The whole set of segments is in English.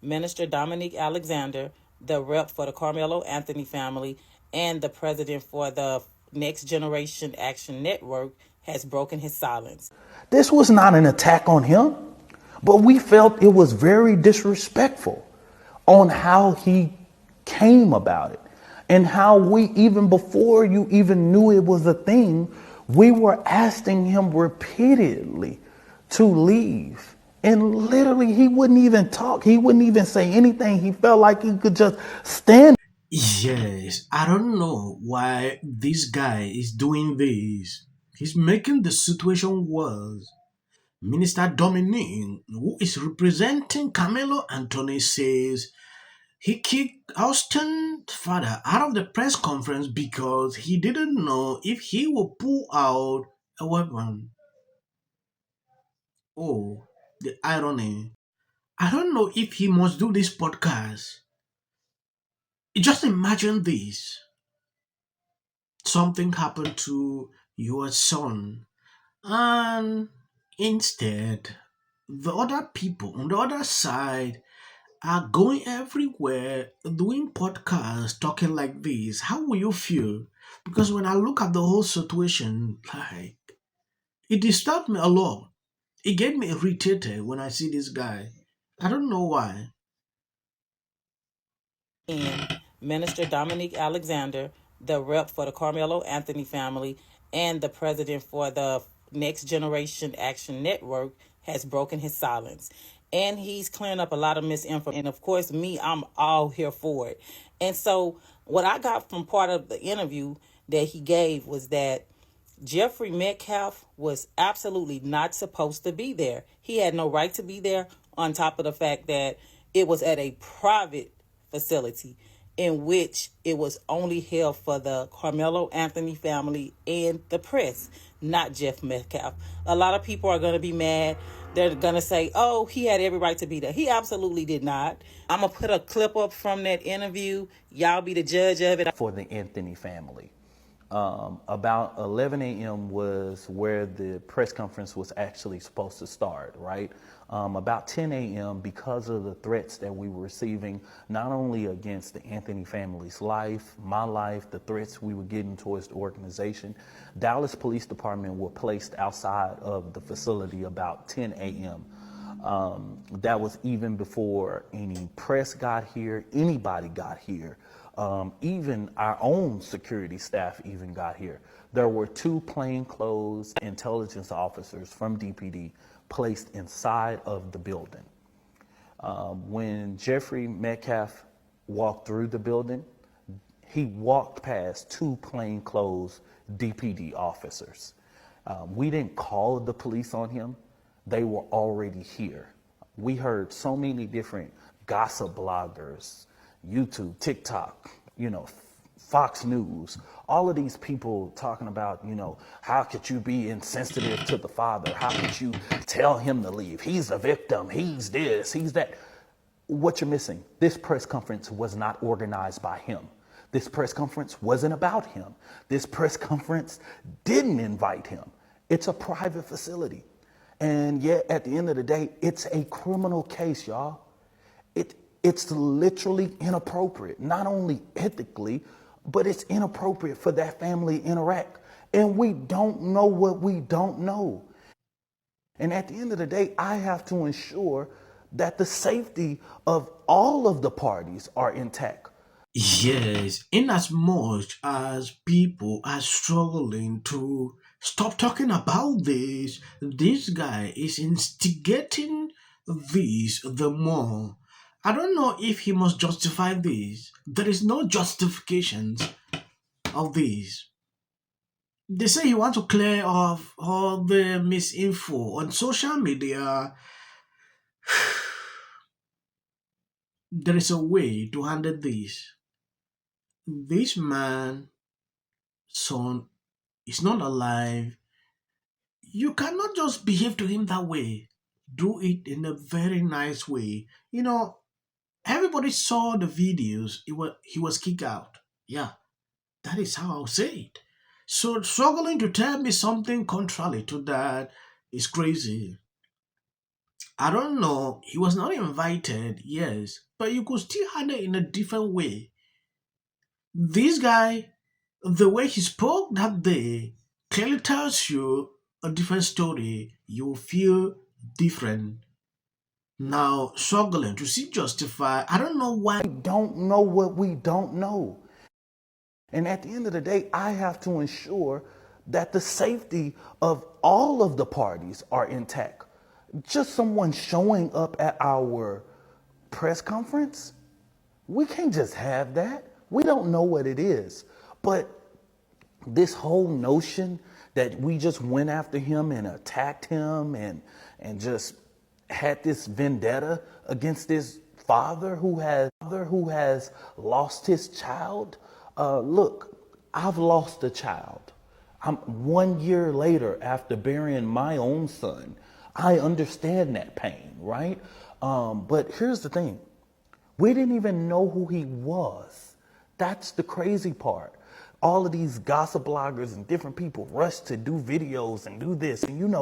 Minister Dominique Alexander, the rep for the Karmelo Anthony family, and the president for the Next Generation Action Network, has broken his silence. This was not an attack on him, but we felt it was very disrespectful on how he came about it and how we, even before you even knew it was a thing, we were asking him repeatedly to leave. And literally, he wouldn't even talk. He wouldn't even say anything. He felt like he could just stand. Yes, I don't know why this guy is doing this. He's making the situation worse. Minister Dominique, who is representing Karmelo Anthony, says he kicked Austin's father out of the press conference because he didn't know if he would pull out a weapon. Oh, the irony. I don't know if he must do this podcast. Just imagine this. Something happened to your son, and instead, the other people on the other side are going everywhere doing podcasts talking like this. How will you feel? Because when I look at the whole situation, like, it disturbed me a lot. It gave me irritated when I see this guy. I don't know why. And Minister Dominique Alexander, the rep for the Karmelo Anthony family, and the president for the Next Generation Action Network, has broken his silence. And he's clearing up a lot of misinformation. And of course, me, I'm all here for it. And so, what I got from part of the interview that he gave was that Jeffrey Metcalf was absolutely not supposed to be there. He had no right to be there, on top of the fact that it was at a private facility in which it was only held for the Karmelo Anthony family and the press, not Jeff Metcalf. A lot of people are going to be mad. They're going to say, oh, he had every right to be there. He absolutely did not. I'm going to put a clip up from that interview. Y'all be the judge of it. For the Anthony family. About 11 a.m. was where the press conference was actually supposed to start, right? About 10 a.m., because of the threats that we were receiving, not only against the Anthony family's life, my life, the threats we were getting towards the organization, Dallas Police Department were placed outside of the facility about 10 a.m. That was even before any press got here, anybody got here. Even our own security staff even got here. There were two plainclothes intelligence officers from DPD placed inside of the building. When Jeffrey Metcalf walked through the building, he walked past two plainclothes DPD officers. We didn't call the police on him. They were already here. We heard so many different gossip bloggers, YouTube, TikTok, Fox News, all of these people talking about, how could you be insensitive to the father? How could you tell him to leave? He's a victim. He's this, he's that. What you're missing, this press conference was not organized by him. This press conference wasn't about him. This press conference didn't invite him. It's a private facility. And yet, at the end of the day, it's a criminal case, y'all. It's literally inappropriate, not only ethically, but it's inappropriate for that family to interact. And we don't know what we don't know. And at the end of the day, I have to ensure that the safety of all of the parties are intact. Yes, in as much as people are struggling to stop talking about this guy is instigating this the more. I don't know if he must justify this. There is no justifications of this. They say he wants to clear off all the misinfo on social media. There is a way to handle this. This man, son, is not alive. You cannot just behave to him that way. Do it in a very nice way. Everybody saw the videos. He was kicked out. Yeah, that is how I'll say it. So struggling to tell me something contrary to that is crazy. I don't know. He was not invited, yes, but you could still handle it in a different way. This guy, the way he spoke that day, clearly tells you a different story. You feel different. Now, struggling to see justify, I don't know why. Don't know what we don't know. And at the end of the day, I have to ensure that the safety of all of the parties are intact. Just someone showing up at our press conference, we can't just have that. We don't know what it is. But this whole notion that we just went after him and attacked him and just had this vendetta against this father who has lost his child. Look, I've lost a child. I'm 1 year later after burying my own son. I understand that pain, right? But here's the thing. We didn't even know who he was. That's the crazy part. All of these gossip bloggers and different people rush to do videos and do this. And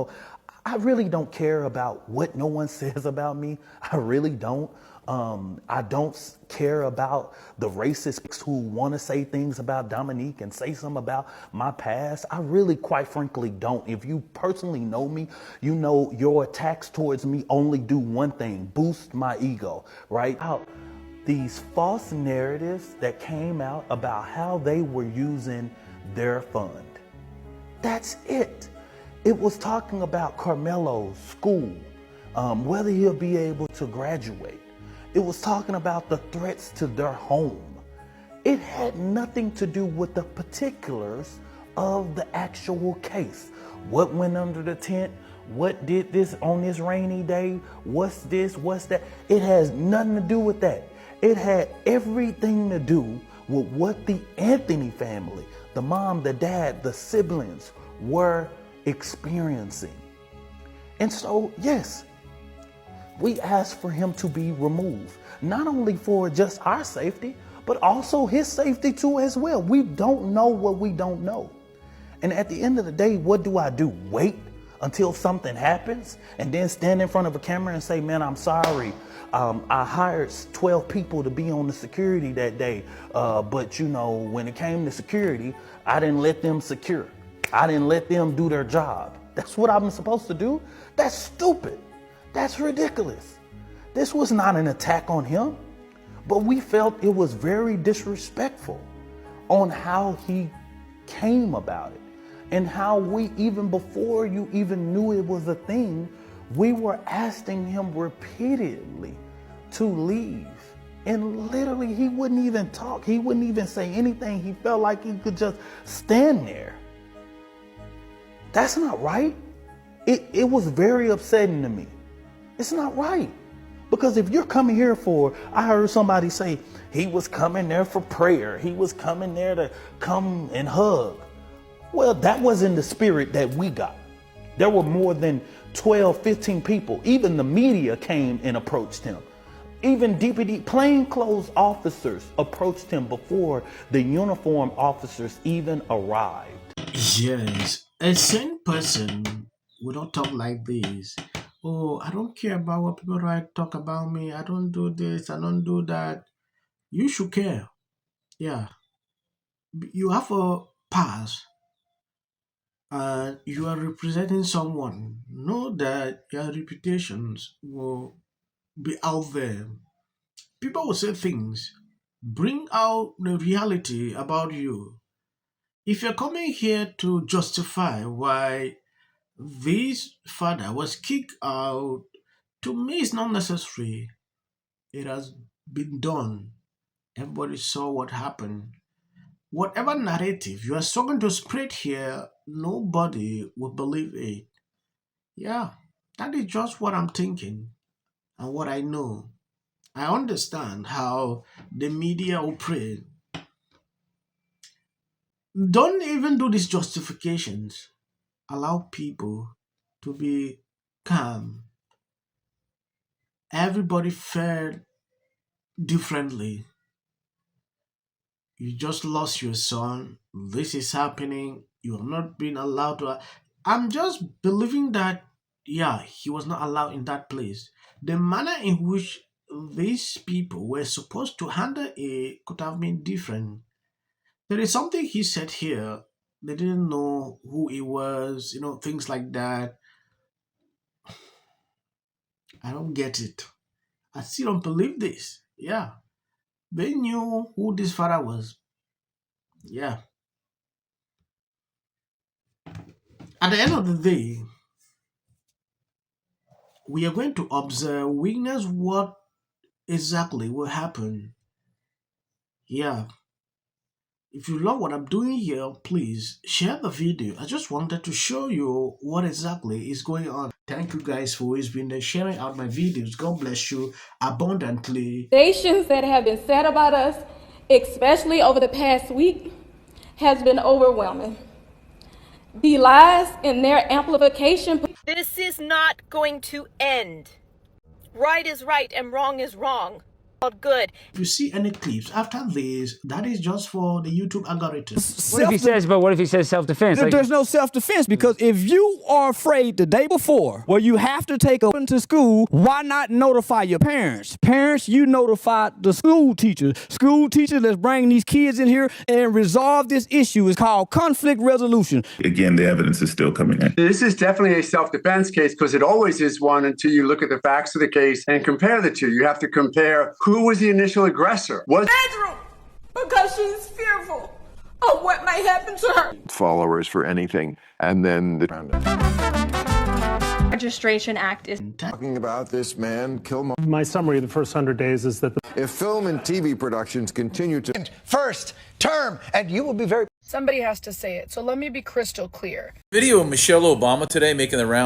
I really don't care about what no one says about me. I really don't. I don't care about the racists who want to say things about Dominique and say something about my past. I really, quite frankly, don't. If you personally know me, you know your attacks towards me only do one thing: boost my ego, right? These false narratives that came out about how they were using their fund. That's it. It was talking about Karmelo's school, whether he'll be able to graduate. It was talking about the threats to their home. It had nothing to do with the particulars of the actual case. What went under the tent? What did this on this rainy day? What's this? What's that? It has nothing to do with that. It had everything to do with what the Anthony family, the mom, the dad, the siblings were experiencing. And so, yes, we asked for him to be removed, not only for just our safety, but also his safety too as well. We don't know what we don't know. And at the end of the day, what do? Wait until something happens and then stand in front of a camera and say, man, I'm sorry. I hired 12 people to be on the security that day. But when it came to security, I didn't let them secure. I didn't let them do their job. That's what I'm supposed to do? That's stupid. That's ridiculous. This was not an attack on him, but we felt it was very disrespectful on how he came about it and how we, even before you even knew it was a thing, we were asking him repeatedly to leave. And literally, he wouldn't even talk. He wouldn't even say anything. He felt like he could just stand there. That's not right. It was very upsetting to me. It's not right. Because if you're coming here I heard somebody say he was coming there for prayer. He was coming there to come and hug. Well, that wasn't the spirit that we got. There were more than 12, 15 people. Even the media came and approached him. Even DPD plainclothes officers approached him before the uniformed officers even arrived. Yes, a sane person would not talk like this. Oh, I don't care about what people talk about me. I don't do this. I don't do that. You should care. Yeah, you have a past and you are representing someone. Know that your reputations will be out there. People will say things, bring out the reality about you. If you're coming here to justify why this father was kicked out, to me it's not necessary. It has been done. Everybody saw what happened. Whatever narrative you are struggling to spread here, nobody will believe it. Yeah, that is just what I'm thinking and what I know. I understand how the media operate. Don't even do these justifications. Allow people to be calm. Everybody fared differently. You just lost your son. This is happening. You have not been allowed to. I'm just believing that yeah, he was not allowed in that place. The manner in which these people were supposed to handle it could have been different. There is something he said here. They didn't know who he was, things like that. I don't get it. I still don't believe this. Yeah. They knew who this father was. Yeah. At the end of the day, we are going to observe, witness what exactly will happen. Yeah. If you love what I'm doing here, please share the video. I just wanted to show you what exactly is going on. Thank you guys for always being there, sharing out my videos. God bless you abundantly. Accusations that have been said about us, especially over the past week, has been overwhelming. The lies and their amplification. This is not going to end. Right is right and wrong is wrong. All good. If you see any clips after this, that is just for the YouTube algorithm. What if he says self-defense? There's no self-defense, because if you are afraid the day before, well, you have to take a to school, why not notify your parents? Parents, you notify the school teachers. School teachers, let's bring these kids in here and resolve this issue. It's called conflict resolution. Again, the evidence is still coming in. This is definitely a self-defense case, because it always is one until you look at the facts of the case and compare the two. You have to compare who was the initial aggressor. Bedroom, because she's fearful of what might happen to her. Followers for anything, and then the Registration Act is talking about this man, My summary of the first 100 days is that if film and TV productions continue to first term, and you will be very. Somebody has to say it, so let me be crystal clear. Video of Michelle Obama today making the round.